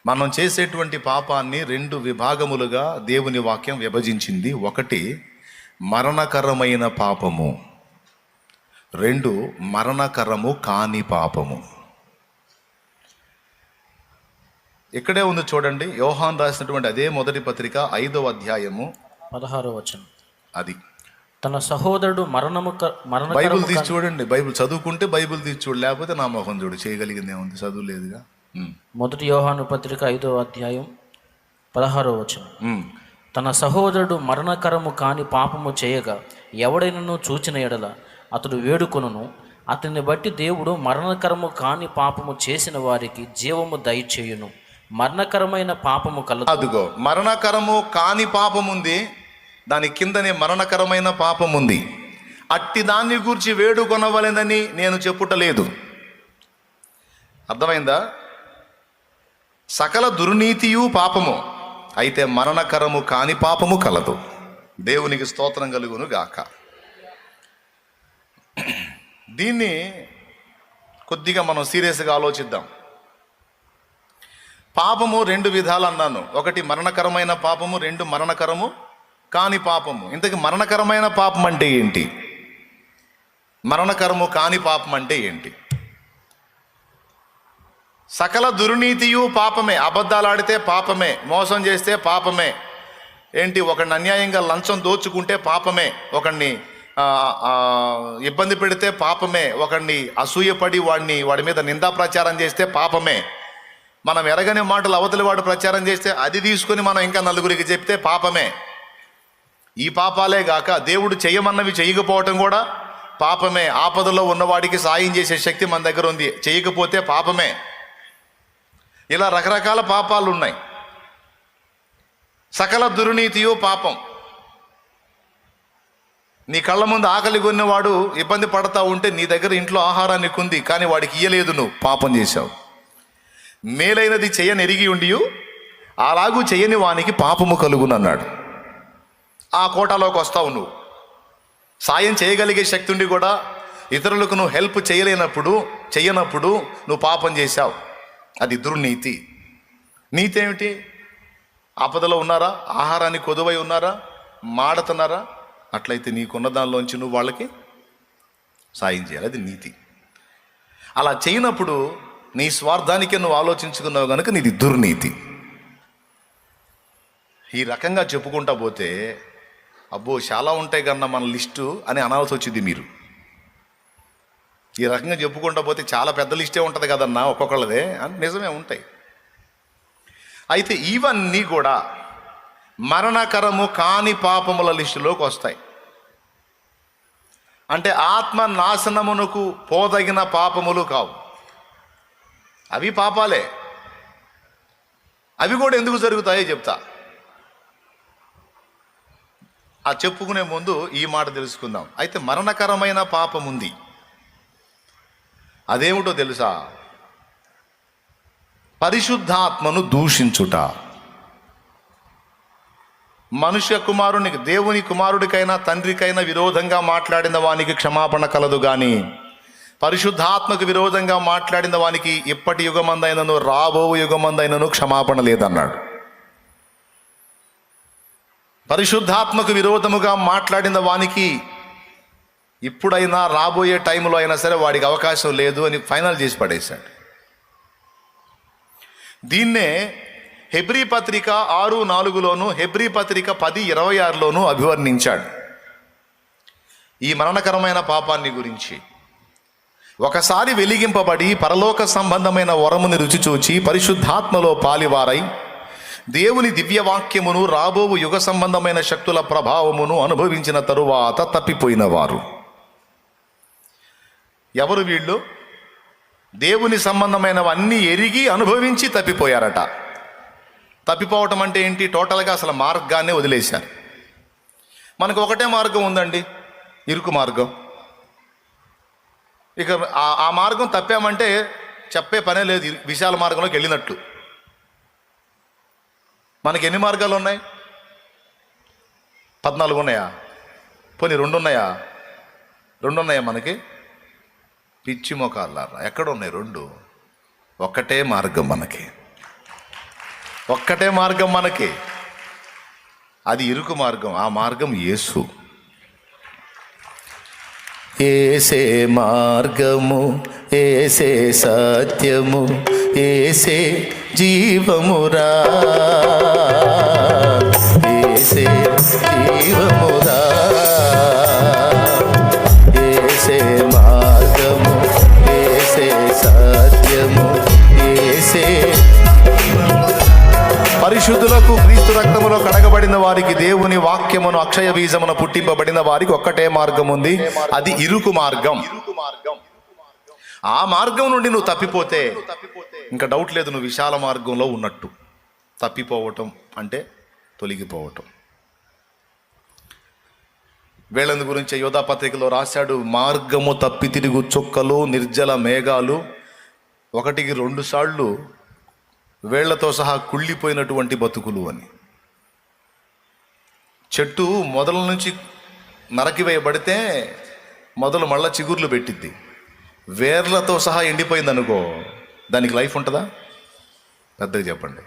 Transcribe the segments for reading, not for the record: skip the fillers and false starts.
మనం చేసేటువంటి పాపాన్ని రెండు విభాగములుగా దేవుని వాక్యం విభజించింది. ఒకటి మరణకరమైన పాపము, రెండు మరణకరము కాని పాపము. ఇక్కడే ఉంది చూడండి, యోహాను రాసినటువంటి అదే మొదటి పత్రిక 5వ అధ్యాయము 16వ వచనం. అది తన సహోదరుడు బైబిల్ తీసి చూడండి. బైబిల్ చదువుకుంటే బైబిల్ తీసి చూడు, లేకపోతే నా మొహం చూడు. చేయగలిగింది ఏముంది, చదువు లేదుగా. మొదటి యోహాను పత్రిక 5వ అధ్యాయం 16వ వచనం. తన సహోదరుడు మరణకరము కాని పాపము చేయగా ఎవడైనను చూచిన ఎడల అతడు వేడుకొనును. అతన్ని బట్టి దేవుడు మరణకరము కాని పాపము చేసిన వారికి జీవము దయచేయును. మరణకరమైన పాపము కలదు. అదుగో మరణకరము కాని పాపం ఉంది, దాని కిందనే మరణకరమైన పాపం ఉంది. అట్టి దాన్ని గూర్చి వేడుకొనవలెనని నేను చెప్పుటలేదు. అర్థమైందా? సకల దుర్నీతియు పాపము, అయితే మరణకరము కాని పాపము కలదు. దేవునికి స్తోత్రం కలుగును గాక. దీన్ని కొద్దిగా మనం సీరియస్గా ఆలోచిద్దాం. పాపము రెండు విధాలు అన్నాను. ఒకటి మరణకరమైన పాపము, రెండు మరణకరము కాని పాపము. ఇంతకీ మరణకరమైన పాపం అంటే ఏంటి? మరణకరము కాని పాపం అంటే ఏంటి? సకల దుర్నీతియు పాపమే. అబద్ధాలు ఆడితే పాపమే, మోసం చేస్తే పాపమే. ఏంటి, ఒకడిని అన్యాయంగా లంచం దోచుకుంటే పాపమే, ఒకడిని ఇబ్బంది పెడితే పాపమే, ఒకడిని అసూయపడి వాడి మీద నిందా ప్రచారం చేస్తే పాపమే, మనం ఎరగని మాటలు అవతలి వాడు ప్రచారం చేస్తే అది తీసుకొని మనం ఇంకా నలుగురికి చెప్తే పాపమే. ఈ పాపాలే గాక దేవుడు చేయమన్నవి చేయకపోవటం కూడా పాపమే. ఆపదలో ఉన్నవాడికి సాయం చేసే శక్తి మన దగ్గర ఉంది, చేయకపోతే పాపమే. ఇలా రకరకాల పాపాలు ఉన్నాయి. సకల దుర్నీతియు పాపం. నీ కళ్ళ ముందు ఆకలి కొన్నవాడు ఇబ్బంది పడతా ఉంటే నీ దగ్గర ఇంట్లో ఆహారాన్ని కొంది కానీ వాడికి ఇయ్యలేదు, నువ్వు పాపం చేశావు. మేలైనది చేయనెరిగి ఉండి అలాగూ చేయని వానికి పాపము కలుగునన్నాడు. ఆ కోటాలోకి వస్తావు. నువ్వు సాయం చేయగలిగే శక్తి ఉండి కూడా ఇతరులకు నువ్వు హెల్ప్ చేయనప్పుడు నువ్వు పాపం చేశావు. అది దుర్నీతి. నీతి ఏమిటి? ఆపదలో ఉన్నారా, ఆహారాన్ని కొదువై ఉన్నారా, మాడుతున్నారా, అట్లయితే నీకున్న దానిలోంచి నువ్వు వాళ్ళకి సాయం చేయాలి. అది నీతి. అలా చేయనప్పుడు నీ స్వార్థానికే నువ్వు ఆలోచించుకున్నావు కనుక నీది దుర్నీతి. ఈ రకంగా చెప్పుకుంటా పోతే అబ్బో చాలా ఉంటాయి కన్నా మన లిస్టు అని అనాల్సి వచ్చింది మీరు. ఈ రకంగా చెప్పుకుంటా పోతే చాలా పెద్ద లిస్టే ఉంటుంది కదన్నా ఒక్కొక్కళ్ళదే అని. నిజమే ఉంటాయి. అయితే ఇవన్నీ కూడా మరణకరము కాని పాపముల లిస్టులోకి వస్తాయి. అంటే ఆత్మ నాశనమునకు పోదగిన పాపములు కావు, అవి పాపాలే. అవి కూడా ఎందుకు జరుగుతాయో చెప్తా. ఆ చెప్పుకునే ముందు ఈ మాట తెలుసుకుందాం. అయితే మరణకరమైన పాపం ఉంది, అదేమిటో తెలుసా? పరిశుద్ధాత్మను దూషించుట. మనుష్య కుమారునికి, దేవుని కుమారుడికైనా తండ్రికైనా విరోధంగా మాట్లాడిన వానికి క్షమాపణ కలదు, కానీ పరిశుద్ధాత్మకు విరోధంగా మాట్లాడిన వానికి ఇప్పటి యుగమందైనను రాబో యుగమందైనను క్షమాపణ లేదన్నాడు. పరిశుద్ధాత్మకు విరోధముగా మాట్లాడిన వానికి ఇప్పుడైనా రాబోయే టైంలో అయినా సరే వాడికి అవకాశం లేదు అని ఫైనల్ చేసి పడేశాడు. దీన్నే హెబ్రీ పత్రిక 6:4లోను, హెబ్రీ పత్రిక 10:26లోను అభివర్ణించాడు ఈ మరణకరమైన పాపాన్ని గురించి. ఒకసారి వెలిగింపబడి పరలోక సంబంధమైన వరముని రుచి చూచి పరిశుద్ధాత్మలో పాలివారై దేవుని దివ్యవాక్యమును రాబోవు యుగ సంబంధమైన శక్తుల ప్రభావమును అనుభవించిన తరువాత తప్పిపోయిన వారు ఎవరు? వీళ్ళు దేవుని సంబంధమైనవన్నీ ఎరిగి అనుభవించి తప్పిపోయారట. తప్పిపోవటం అంటే ఏంటి? టోటల్గా అసలు మార్గాన్నే వదిలేశారు. మనకు ఒకటే మార్గం ఉందండి, ఇరుకు మార్గం. ఇక ఆ మార్గం తప్పామంటే చెప్పే పనే లేదు, విశాల మార్గంలోకి వెళ్ళినట్లు. మనకి ఎన్ని మార్గాలు ఉన్నాయి? 14 ఉన్నాయా? పోనీ 2 ఉన్నాయా? 2 ఉన్నాయా మనకి? పిచ్చి మొకాలారా, ఎక్కడ ఉన్నాయి 2? ఒక్కటే మార్గం మనకి. ఒక్కటే మార్గం మనకి, అది ఇరుకు మార్గం. ఆ మార్గం యేసు. ఏసే మార్గము, ఏసే సత్యము, ఏసే జీవమురా, ఏసే జీవమురా, ఏసే మార్గము, ఏసే సత్యము, ఏసే. పరిశుద్ధులకు క్రీస్తు రక్తములో కడగబడిన వారికి, దేవుని వాక్యమును అక్షయ బీజమున పుట్టింపబడిన వారికి ఒక్కటే మార్గం ఉంది, అది ఇరుకు మార్గం. ఆ మార్గం నుండి నువ్వు తప్పిపోతే ఇంకా డౌట్ లేదు, నువ్వు విశాల మార్గంలో ఉన్నట్టు. తప్పిపోవటం అంటే తొలగిపోవటం. వీళ్ళందు గురించి యోధా పత్రికలో రాశాడు, మార్గము తప్పి తిరుగు చుక్కలు, నిర్జల మేఘాలు 1కి 2 సార్లు వేళ్లతో సహా కుళ్ళిపోయినటువంటి బతుకులు అని. చెట్టు మొదల నుంచి నరకివేయబడితే మొదలు మళ్ళా చిగుర్లు పెట్టిద్ది. వేర్లతో సహా ఎండిపోయింది అనుకో, దానికి లైఫ్ ఉంటుందా? పెద్దగా చెప్పండి.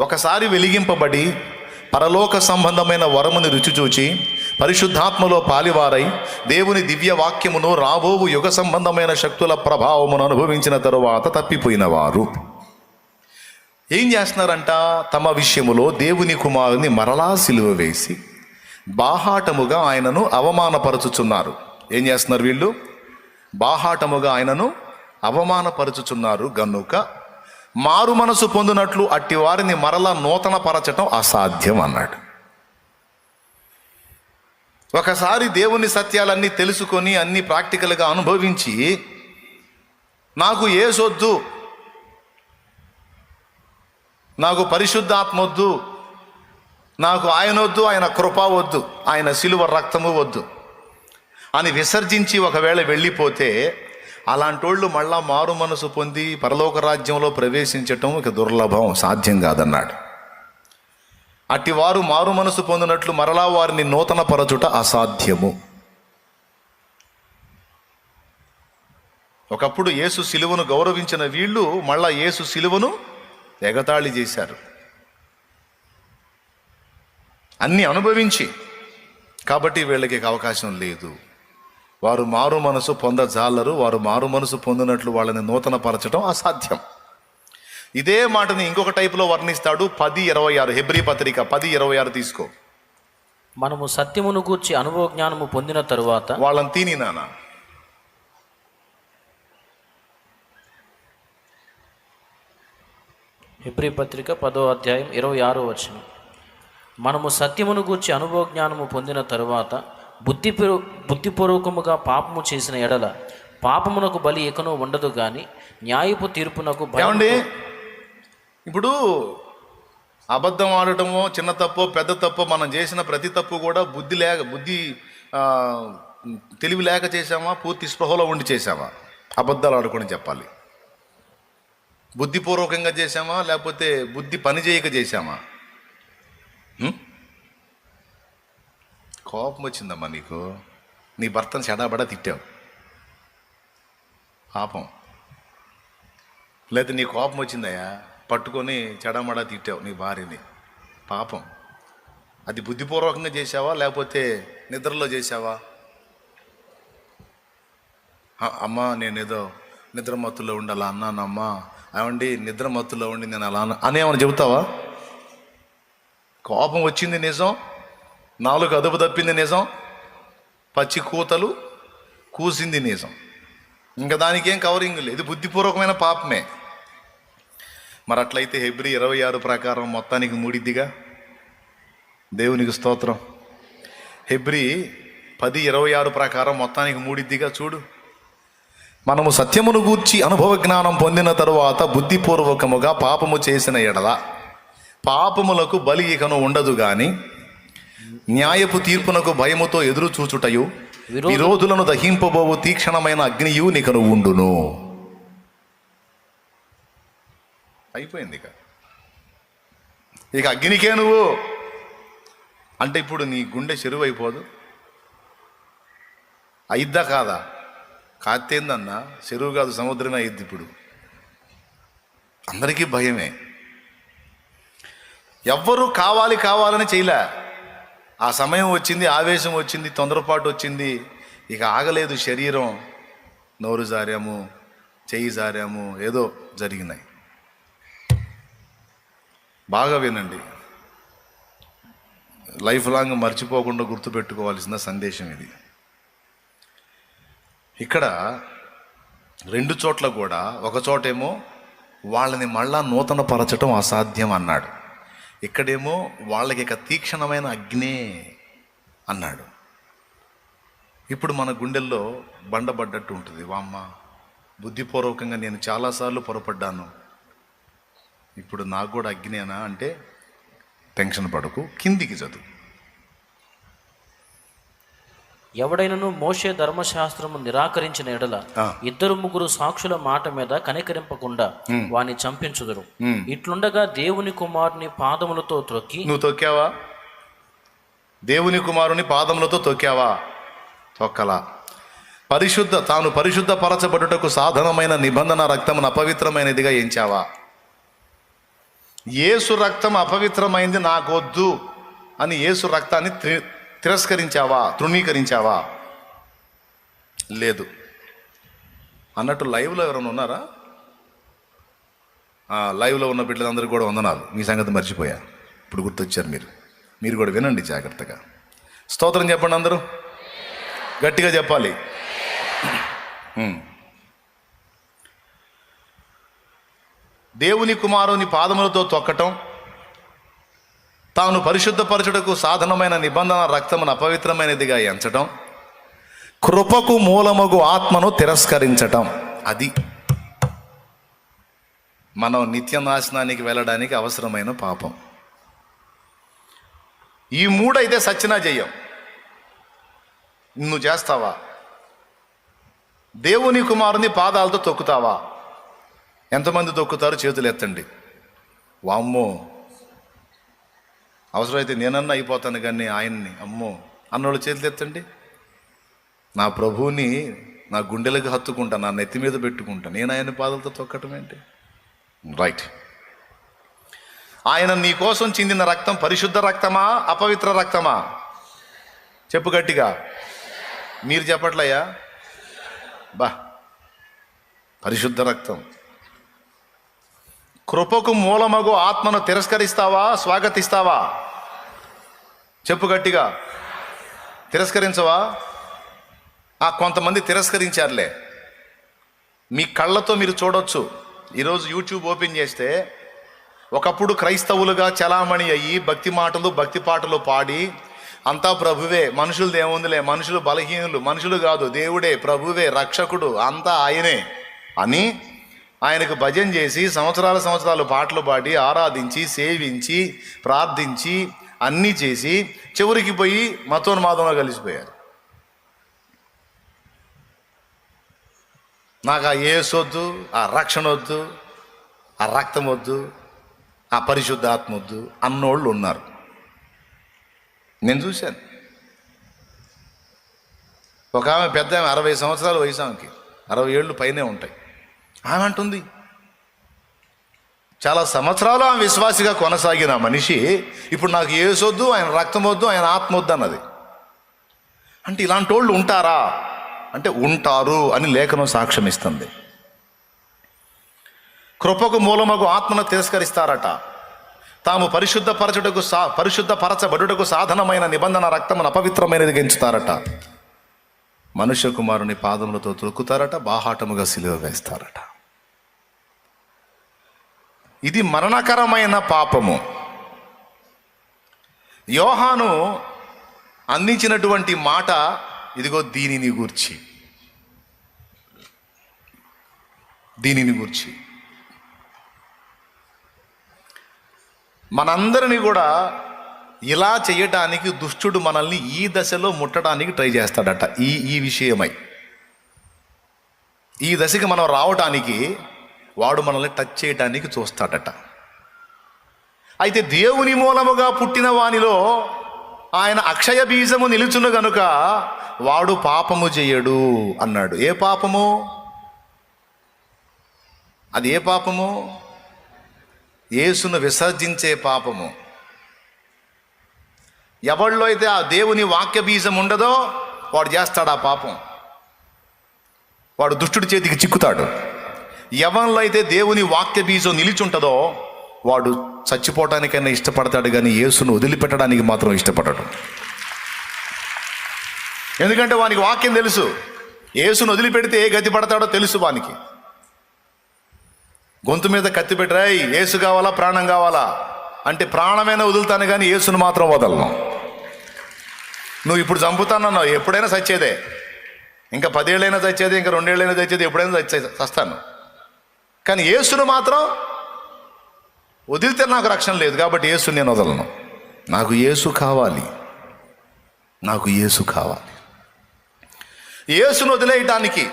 ఒకసారి వెలిగింపబడి పరలోక సంబంధమైన వరముని రుచి చూచి పరిశుద్ధాత్మలో పాలివారై దేవుని దివ్య వాక్యమును రాబోవు యుగ సంబంధమైన శక్తుల ప్రభావమును అనుభవించిన తరువాత తప్పిపోయిన వారు ఏం చేస్తున్నారంట? తమ విషయములో దేవుని కుమారుని మరలా సిలువ వేసి బాహాటముగా ఆయనను అవమానపరచుచున్నారు. ఏం చేస్తున్నారు వీళ్ళు? బాహాటముగా ఆయనను అవమానపరచుచున్నారు గనుక మారు మనసు పొందినట్లు అట్టి వారిని మరలా నూతన పరచటం అసాధ్యం అన్నాడు. ఒకసారి దేవుని సత్యాలన్నీ తెలుసుకొని అన్ని ప్రాక్టికల్గా అనుభవించి నాకు యేసొద్దు, నాకు పరిశుద్ధాత్మ వద్దు, నాకు ఆయన వద్దు, ఆయన కృప వద్దు, ఆయన శిలువ రక్తము వద్దు అని విసర్జించి ఒకవేళ వెళ్ళిపోతే అలాంటోళ్ళు మళ్ళా మారు మనసు పొంది పరలోక రాజ్యంలో ప్రవేశించటం ఇక దుర్లభం, సాధ్యం కాదన్నాడు. అట్టివారు మారు మనసు పొందినట్లు మరలా వారిని నూతన పరచుట అసాధ్యము. ఒకప్పుడు యేసు సిలువను గౌరవించిన వీళ్ళు మళ్ళా యేసు సిలువను ఎగతాళి చేశారు, అన్ని అనుభవించి. కాబట్టి వీళ్ళకి అవకాశం లేదు. వారు మారు మనసు పొందజాలరు. వారు మారు మనసు పొందినట్లు వాళ్ళని నూతన పరచడం అసాధ్యం. ఇదే మాటని ఇంకొక టైపులో వర్ణిస్తాడు 10:26 హెబ్రీ పత్రిక 10:26 తీసుకో. మనము సత్యమును గూర్చి అనుభవ జ్ఞానము పొందిన తరువాత వాళ్ళని తిని నాన్న. హెబ్రీ పత్రిక 10వ అధ్యాయం 26వ వచనం. మనము సత్యమును గూర్చి అనుభవ జ్ఞానము పొందిన తరువాత బుద్ధిపూర్వకముగా పాపము చేసిన ఎడల పాపమునకు బలి ఎకనో ఉండదు కానీ న్యాయపు తీర్పునకు ఏమండి? ఇప్పుడు అబద్ధం ఆడటమో చిన్న తప్పో పెద్ద తప్పో మనం చేసిన ప్రతి తప్పు కూడా బుద్ధి తెలివి లేక చేసామా, పూర్తి స్పృహలో ఉండి చేసామా? అబద్ధాలు ఆడుకొని చెప్పాలి. బుద్ధిపూర్వకంగా చేసామా లేకపోతే బుద్ధి పని చేయక చేసామా? కోపం వచ్చిందమ్మా నీకు, నీ భర్తను చెడాబడా తిట్టావు, పాపం. లేదా నీ కోపం వచ్చిందయ్యా, పట్టుకొని చెడమడా తిట్టావు నీ భార్యని, పాపం. అది బుద్ధిపూర్వకంగా చేసావా లేకపోతే నిద్రలో చేసావా? అమ్మా నేనేదో నిద్రమత్తులో ఉండి అలా అన్నానమ్మా, ఏమండి నిద్రమత్తులో ఉండి నేను అలా అనేమని చెబుతావా? కోపం వచ్చింది నిజం, నాలుగు అదుపు తప్పింది నిజం, పచ్చి కూతలు కూసింది నిజం. ఇంకా దానికి ఏం కవరింగ్ లేదు, ఇది బుద్ధిపూర్వకమైన పాపమే. మరి అట్లయితే హెబ్రీ 26 ప్రకారం మొత్తానికి మూడిద్దిగా. దేవునికి స్తోత్రం. హెబ్రీ 10:26 ప్రకారం మొత్తానికి మూడిద్దిగా. చూడు, మనము సత్యమును గూర్చి అనుభవ జ్ఞానం పొందిన తరువాత బుద్ధిపూర్వకముగా పాపము చేసిన ఎడల పాపములకు బలి ఇకను ఉండదు గాని న్యాయపు తీర్పునకు భయముతో ఎదురు చూచుటయు విరోధులను దహింపబోవు తీక్షణమైన అగ్నియు నీకను ఉండును. అయిపోయింది. ఇక అగ్నికే నువ్వు అంటే ఇప్పుడు నీ గుండె చెరువు అయిపోదు? అయిద్దా కాదా? కాతేందన్నా, చెరువు కాదు సముద్రమే అయింది. ఇప్పుడు అందరికీ భయమే. ఎవ్వరూ కావాలని చేయలే. ఆ సమయం వచ్చింది, ఆవేశం వచ్చింది, తొందరపాటు వచ్చింది, ఇక ఆగలేదు శరీరం. నోరు జారాము, చెయ్యి జారాము, ఏదో జరిగినాయి. బాగా వినండి, లైఫ్ లాంగ్ మర్చిపోకుండా గుర్తుపెట్టుకోవాల్సిన సందేశం ఇది. ఇక్కడ 2 చోట్ల కూడా, ఒక చోటేమో వాళ్ళని మళ్ళా నూతన పరచటం అసాధ్యం అన్నాడు, ఇక్కడేమో వాళ్ళకి ఇక తీక్షణమైన అగ్నే అన్నాడు. ఇప్పుడు మన గుండెల్లో బండబడ్డట్టు ఉంటుంది. వామ్మ, బుద్ధిపూర్వకంగా నేను చాలాసార్లు పొరపడ్డాను, ఇప్పుడు నాకు కూడా అగ్నేనా అంటే టెన్షన్ పడకు, కిందికి చదువు. ఎవడైనను మోషే ధర్మశాస్త్రము నిరాకరించిన ఎడల 2-3 సాక్షుల మాట మీద కనికరింపకుండా వాని చంపించుదురు. ఇట్లుండగా దేవుని కుమారుని పాదములతో త్రొక్కి, నువ్వు తొక్కావా? దేవుని కుమారుని పాదములతో తొక్కావా? తొక్కలా. తాను పరిశుద్ధ పరచబడుటకు సాధనమైన నిబంధన రక్తమును అపవిత్రమైనదిగా ఎంచావా? యేసు రక్తం అపవిత్రమైంది, నాకొద్దు అని యేసు రక్తాన్ని తిరస్కరించావా, తృణీకరించావా? లేదు. అన్నట్టు లైవ్లో ఎవరైనా ఉన్నారా? లైవ్లో ఉన్న బిడ్డలందరూ కూడా వందనాలు. మీ సంగతి మర్చిపోయా, ఇప్పుడు గుర్తొచ్చారు మీరు కూడా వినండి జాగ్రత్తగా. స్తోత్రం చెప్పండి అందరూ, గట్టిగా చెప్పాలి. దేవుని కుమారుని పాదములతో తొక్కటం, తాను పరిశుద్ధపరచుటకు సాధనమైన నిబంధన రక్తమును అపవిత్రమైనదిగా ఎంచటం, కృపకు మూలమగు ఆత్మను తిరస్కరించటం, అది మనం నిత్య నాశనానికి వెళ్ళడానికి అవసరమైన పాపం. ఈ 3 అయితే సచ్చినా చెయ్యం. నువ్వు చేస్తావా? దేవుని కుమారుని పాదాలతో తొక్కుతావా? ఎంతమంది తొక్కుతారు? చేతులు ఎత్తండి. వామ్మో, అవసరమైతే నేనన్నా అయిపోతాను కానీ ఆయన్ని అమ్మో అన్నోళ్ళు చేతులు ఎత్తండి. నా ప్రభువుని నా గుండెలకు హత్తుకుంటా, నా నెత్తి మీద పెట్టుకుంటా, నేను ఆయన పాదాలతో తొక్కటం ఏంటి? రైట్. ఆయన నీ కోసం చిందిన రక్తం పరిశుద్ధ రక్తమా, అపవిత్ర రక్తమా? చెప్పు గట్టిగా. మీరు చెప్పట్లయ్యా? పరిశుద్ధ రక్తం. కృపకు మూలమగు ఆత్మను తిరస్కరిస్తావా, స్వాగతిస్తావా? చెప్పు గట్టిగా. తిరస్కరించవా? కొంతమంది తిరస్కరించారులే. మీ కళ్ళతో మీరు చూడొచ్చు. ఈరోజు యూట్యూబ్ ఓపెన్ చేస్తే ఒకప్పుడు క్రైస్తవులుగా చలామణి అయ్యి భక్తి పాటలు పాడి, అంతా ప్రభువే, మనుషులది ఏముందిలే, మనుషులు బలహీనులు, మనుషులు కాదు, దేవుడే, ప్రభువే, రక్షకుడు, అంతా ఆయనే అని ఆయనకు భజన చేసి సంవత్సరాలు పాటలు పాడి ఆరాధించి సేవించి ప్రార్థించి అన్నీ చేసి చివరికి పోయి మతోన్మాదంలో కలిసిపోయారు. నాకు ఆ యేసు వద్దు, ఆ రక్షణ వద్దు, ఆ రక్తం వద్దు, ఆ పరిశుద్ధాత్మ వద్దు అన్నోళ్ళు ఉన్నారు. నేను చూశాను. ఒక ఆమె పెద్ద ఆమె 60 సంవత్సరాల వయసు, ఆమెకి 60 ఏళ్ళు పైనే ఉంటాయి. ఆమె అంటుంది, చాలా సంవత్సరాలు ఆమె విశ్వాసిగా కొనసాగిన మనిషి ఇప్పుడు నాకు యేసు వద్దు, ఆయన రక్తం వద్దు, ఆయన ఆత్మ వద్దు అన్నది. అంటే ఇలాంటి వాళ్ళు ఉంటారా అంటే ఉంటారు అని లేఖనం సాక్ష్యం ఇస్తుంది. కృపకు మూలమగు ఆత్మను తిరస్కరిస్తారట. తాము పరిశుద్ధపరచబడుటకు సాధనమైన నిబంధన రక్తమును అపవిత్రమైనది గెంచుతారట. మనుష్య కుమారుని పాదములతో తొక్కుతారట, బాహాటముగా సిలువ వేస్తారట. ఇది మరణకరమైన పాపము. యోహాను అందించినటువంటి మాట ఇదిగో దీనిని గూర్చి మనందరినీ కూడా ఇలా చేయటానికి దుష్టుడు మనల్ని ఈ దశలో ముట్టడానికి ట్రై చేస్తాడట. ఈ విషయమై ఈ దశకి మనం రావటానికి వాడు మనల్ని టచ్ చేయటానికి చూస్తాడట. అయితే దేవుని మూలముగా పుట్టిన వానిలో ఆయన అక్షయ బీజము నిలుచును గనుక వాడు పాపము చేయడు అన్నాడు. ఏ పాపము? అది ఏ పాపము? యేసును విసర్జించే పాపము. ఎవరిలో అయితే ఆ దేవుని వాక్య బీజం ఉండదో వాడు చేస్తాడు ఆ పాపం, వాడు దుష్టుడి చేతికి చిక్కుతాడు. ఎవరిలో అయితే దేవుని వాక్య బీజం నిలిచుంటుందో వాడు చచ్చిపోవటానికైనా ఇష్టపడతాడు, కానీ యేసును వదిలిపెట్టడానికి మాత్రం ఇష్టపడడు. ఎందుకంటే వానికి వాక్యం తెలుసు, యేసును వదిలిపెడితే ఏ గతి పడతాడో తెలుసు వానికి. గొంతు మీద కత్తి పెట్టరాయి, యేసు కావాలా ప్రాణం కావాలా అంటే ప్రాణమైనా వదులుతాను కానీ యేసును మాత్రం వదలను. నువ్వు ఇప్పుడు చంపుతానన్నావు, ఎప్పుడైనా చచ్చేదే. ఇంకా 10 ఏళ్ళైనా చచ్చేది, ఇంకా 2 ఏళ్ళైనా చచ్చేది, ఎప్పుడైనా చస్తాను. కానీ యేసును మాత్రం వదిలితే నాకు రక్షణ లేదు, కాబట్టి యేసుని నేను వదలను. నాకు యేసు కావాలి, నాకు యేసు కావాలి. యేసును వదిలేయటానికి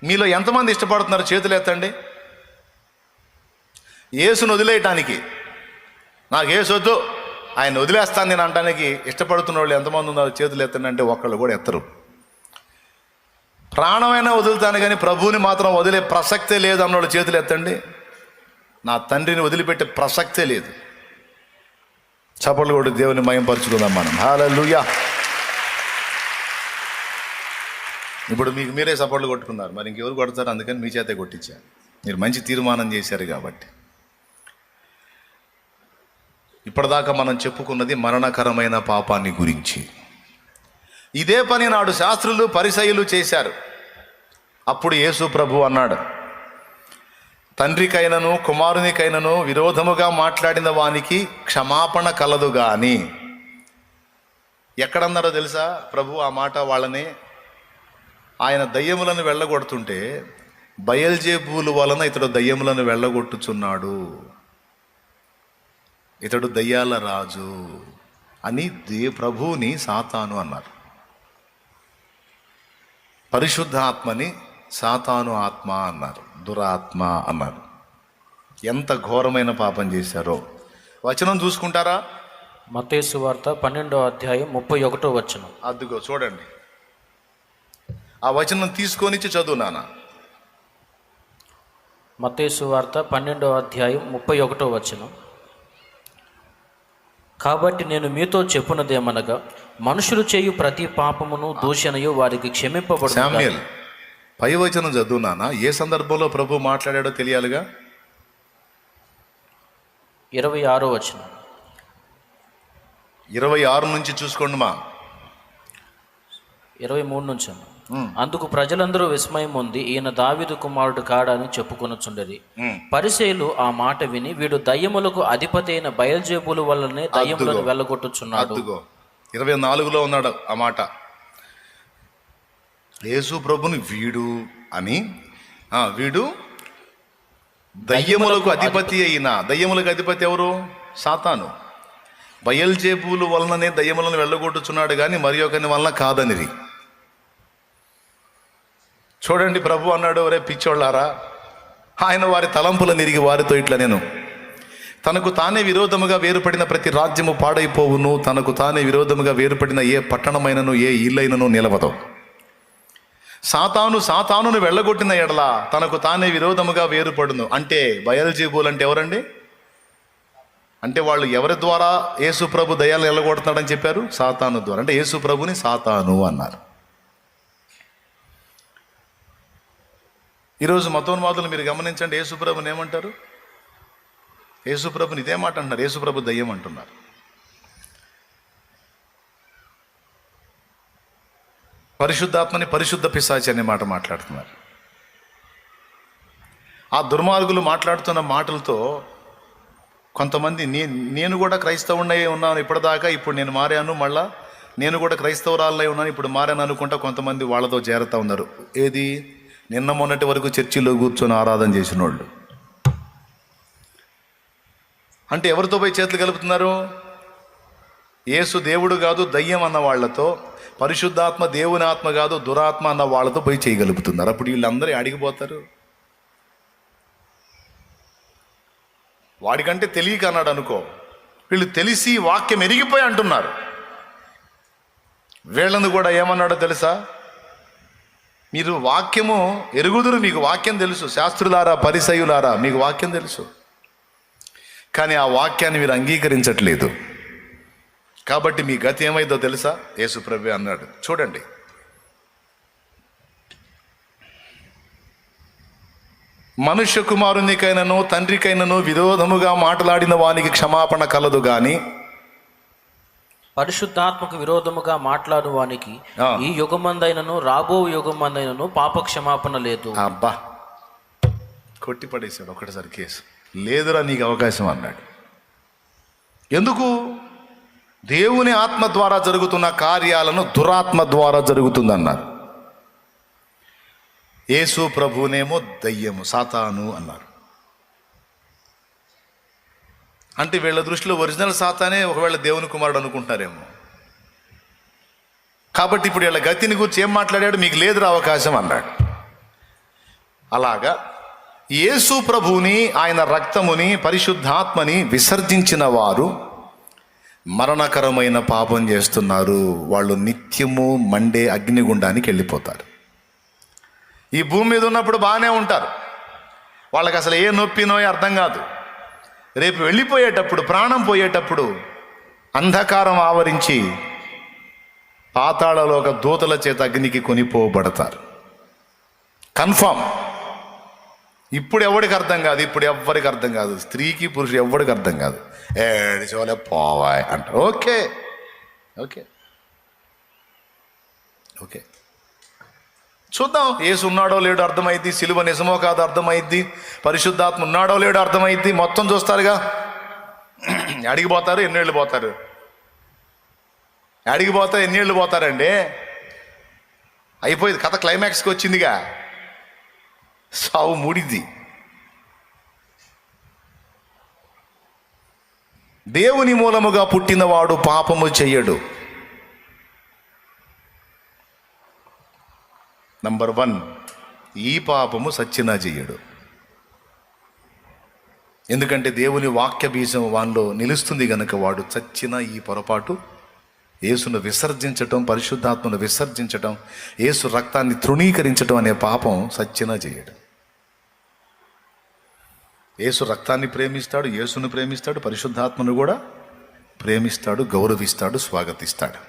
మీలో ఎంతమంది ఇష్టపడుతున్నారు? చేతులు ఎత్తండి. యేసును వదిలేయటానికి, నాకు యేసు వద్దు, ఆయన వదిలేస్తాను నేను అంటానికి ఇష్టపడుతున్న వాళ్ళు ఎంతమంది ఉన్నారు? చేతులు ఎత్తండి అంటే ఒక్కళ్ళు కూడా ఎత్తరు. ప్రాణమైనా వదులుతాను కానీ ప్రభువుని మాత్రం వదిలే ప్రసక్తే లేదు అన్నోళ్ళు చేతులు ఎత్తండి. నా తండ్రిని వదిలిపెట్టే ప్రసక్తే లేదు. చప్పట్లు కొట్టి దేవుని మహిమపరుచుకుందాం మనం. హల్లెలూయా. ఇప్పుడు మీకు మీరే చప్పట్లు కొట్టుకున్నారు, మరి ఇంకెవరు కొడతారు? అందుకని మీ చేతే కొట్టించారు. మీరు మంచి తీర్మానం చేశారు కాబట్టి. ఇప్పటిదాకా మనం చెప్పుకున్నది మరణకరమైన పాపాన్ని గురించి. ఇదే పని నాడు శాస్త్రులు పరిసయ్యులు చేశారు. అప్పుడు యేసు ప్రభు అన్నాడు, తండ్రికైనను కుమారునికైనను విరోధముగా మాట్లాడిన వానికి క్షమాపణ కలదు గాని. ఎక్కడన్నారో తెలుసా ప్రభు ఆ మాట? వాళ్ళని ఆయన దయ్యములను వెళ్ళగొడుతుంటే బయల్జేబూలు వలన ఇతడు దయ్యములను వెళ్ళగొట్టుచున్నాడు, ఇతడు దయ్యాల రాజు అని ప్రభువుని సాతాను అన్నారు. పరిశుద్ధ ఆత్మని సాతాను ఆత్మ అన్నారు, దురాత్మ అన్నారు. ఎంత ఘోరమైన పాపం చేశారో. వచనం చూసుకుంటారా? మత్తయి సువార్త 12వ అధ్యాయం 31వ వచనం. అదిగో చూడండి, ఆ వచనం తీసుకొని చదువు నాన్న. మత్తయి సువార్త 12వ అధ్యాయం 31వ వచనం. కాబట్టి నేను మీతో చెప్పున్నదేమనగా, మనుషులు చేయు ప్రతి పాపమును దూషణయు వారికి క్షమింపబడును. శామ్యూల్, పై వచనం చదువు నాన్న. ఏ సందర్భంలో ప్రభు మాట్లాడాడో తెలియాలిగా. 26వ వచనం. 26 నుంచి చూసుకోండి మా. 23 నుంచి. అందుకు ప్రజలందరూ విస్మయం ఉంది, ఈయన దావీదు కుమారుడు కాడని చెప్పుకొనుచుండేది. పరిసయ్యులు ఆ మాట విని, వీడు దయ్యములకు అధిపతి అయిన బయల్జేబులు వల్లనే దయ్యములను వెళ్ళగొట్టుచున్నాడు. 24లో ఉన్నాడు ఆ మాట. యేసు ప్రభుని వీడు అని, వీడు దయ్యములకు అధిపతి అయిన. దయ్యములకు అధిపతి ఎవరు? సాతాను. బయల్జేబులు వలననే దయ్యములను వెళ్ళగొట్టుచున్నాడు కానీ మరి ఒకని వలన కాదనిది. చూడండి, ప్రభు అన్నాడు, ఒరే పిచ్చోళ్ళారా, ఆయన వారి తలంపులను ఎరిగి వారితో ఇట్లా నేను, తనకు తానే విరోధముగా వేరుపడిన ప్రతి రాజ్యము పాడైపోవును, తనకు తానే విరోధముగా వేరుపడిన ఏ పట్టణమైనను ఏ ఇల్లైనను నిలవదు. సాతానును వెళ్ళగొట్టిన ఎడల తనకు తానే విరోధముగా వేరుపడును. అంటే బయల్జేబులు అంటే ఎవరండి? అంటే వాళ్ళు ఎవరి ద్వారా యేసు ప్రభు దయ్యాలను వెళ్ళగొడుతున్నాడని చెప్పారు? సాతాను ద్వారా. అంటే యేసు ప్రభుని సాతాను అన్నారు. ఈరోజు మతోన్మాదులు మీరు గమనించండి, యేసుప్రభుని ఏమంటారు? యేసుప్రభుని ఇదే మాట అంటున్నారు, యేసుప్రభు దయ్యం అంటున్నారు. పరిశుద్ధాత్మని పరిశుద్ధ పిశాచి అనే మాట మాట్లాడుతున్నారు. ఆ దుర్మార్గులు మాట్లాడుతున్న మాటలతో కొంతమంది నేను కూడా క్రైస్తవుడినై ఉన్నాను ఇప్పటిదాకా, ఇప్పుడు నేను మారాను, మళ్ళా నేను కూడా క్రైస్తవురాలై ఉన్నాను, ఇప్పుడు మారాను అనుకుంటా కొంతమంది వాళ్ళతో చేరుతూ ఉన్నారు. ఏది? నిన్న మొన్నటి వరకు చర్చిలో కూర్చొని ఆరాధన చేసిన వాళ్ళు. అంటే ఎవరితో పోయి చేతులు కలుపుతున్నారు? యేసు దేవుడు కాదు దయ్యం అన్న వాళ్ళతో, పరిశుద్ధాత్మ దేవుని ఆత్మ కాదు దురాత్మ అన్న వాళ్ళతో పోయి చేయగలుపుతున్నారు. అప్పుడు వీళ్ళందరూ అడిగిపోతారు. వాడికంటే తెలియక అన్నాడు అనుకో, వీళ్ళు తెలిసి వాక్యం ఎరిగిపోయి అంటున్నారు. వీళ్ళను కూడా ఏమన్నాడో తెలుసా? మీరు వాక్యము ఎరుగుదురు, మీకు వాక్యం తెలుసు. శాస్త్రులారా పరిసయ్యులారా, మీకు వాక్యం తెలుసు. కానీ ఆ వాక్యాన్ని మీరు అంగీకరించట్లేదు. కాబట్టి మీ గతి ఏమైందో తెలుసా? యేసుప్రభు అన్నాడు, చూడండి, మనుష్య కుమారునికైనను తండ్రికైనను విరోధముగా మాట్లాడిన వానికి క్షమాపణ కలదు గాని పరిశుద్ధాత్మకు విరోధముగా మాట్లాడు వానికి ఈ యుగమందైనను రాబో యుగమందైనను పాప క్షమాపణ లేదు. అబ్బా, కొట్టిపడేశాడు ఒకటిసారి కేసు. లేదురా నీకు అవకాశం అన్నాడు. ఎందుకు? దేవుని ఆత్మ ద్వారా జరుగుతున్న కార్యాలను దురాత్మ ద్వారా జరుగుతుందన్నారు. యేసు ప్రభునేమో దయ్యము, సాతాను అన్నారు. అంటే వీళ్ళ దృష్టిలో ఒరిజినల్ సాతానే ఒకవేళ దేవుని కుమారుడు అనుకుంటారేమో. కాబట్టి ఇప్పుడు వీళ్ళ గతిని గురించి ఏం మాట్లాడాడు? మీకు లేదురా అవకాశం అన్నాడు. అలాగా యేసు ప్రభువుని, ఆయన రక్తముని, పరిశుద్ధాత్మని విసర్జించిన వారు మరణకరమైన పాపం చేస్తున్నారు. వాళ్ళు నిత్యము మండే అగ్నిగుండానికి వెళ్ళిపోతారు. ఈ భూమి మీద ఉన్నప్పుడు బాగానే ఉంటారు, వాళ్ళకి అసలు ఏ నొప్పినో అర్థం కాదు. రేపు వెళ్ళిపోయేటప్పుడు, ప్రాణం పోయేటప్పుడు అంధకారం ఆవరించి పాతాళలోక దూతల చేత అగ్నికి కొనిపోబడతారు. కన్ఫామ్. ఇప్పుడు ఎవరికి అర్థం కాదు, ఇప్పుడు ఎవ్వరికి అర్థం కాదు, స్త్రీకి పురుషుడు ఎవ్వరికి అర్థం కాదు. ఏడిచోలే పోవాయ్ అంటారు. ఓకే ఓకే ఓకే, చూద్దాం. యేసు ఉన్నాడో లేడో అర్థమైద్ది, సిలువ నిజమో కాదో అర్థమైద్ది, పరిశుద్ధాత్మ ఉన్నాడో లేడో అర్థమైద్ది. మొత్తం చూస్తారుగా. అడిగిపోతారు, ఎన్నేళ్ళు పోతారు? అడిగిపోతారు, ఎన్నేళ్ళు పోతారండి? అయిపోయింది కథ, క్లైమాక్స్కి వచ్చిందిగా. సావు మూడిద్ది. దేవుని మూలముగా పుట్టినవాడు పాపము చెయ్యడు. నంబర్ 1, ఈ పాపము సచ్చినా చెయ్యడు. ఎందుకంటే దేవుని వాక్య బీజం వానిలో నిలుస్తుంది గనుక వాడు చచ్చినా ఈ పొరపాటు, యేసును విసర్జించటం, పరిశుద్ధాత్మను విసర్జించటం, యేసు రక్తాన్ని తృణీకరించటం అనే పాపం సచ్చినా చెయ్యడు. యేసు రక్తాన్ని ప్రేమిస్తాడు, యేసును ప్రేమిస్తాడు, పరిశుద్ధాత్మను కూడా ప్రేమిస్తాడు, గౌరవిస్తాడు, స్వాగతిస్తాడు.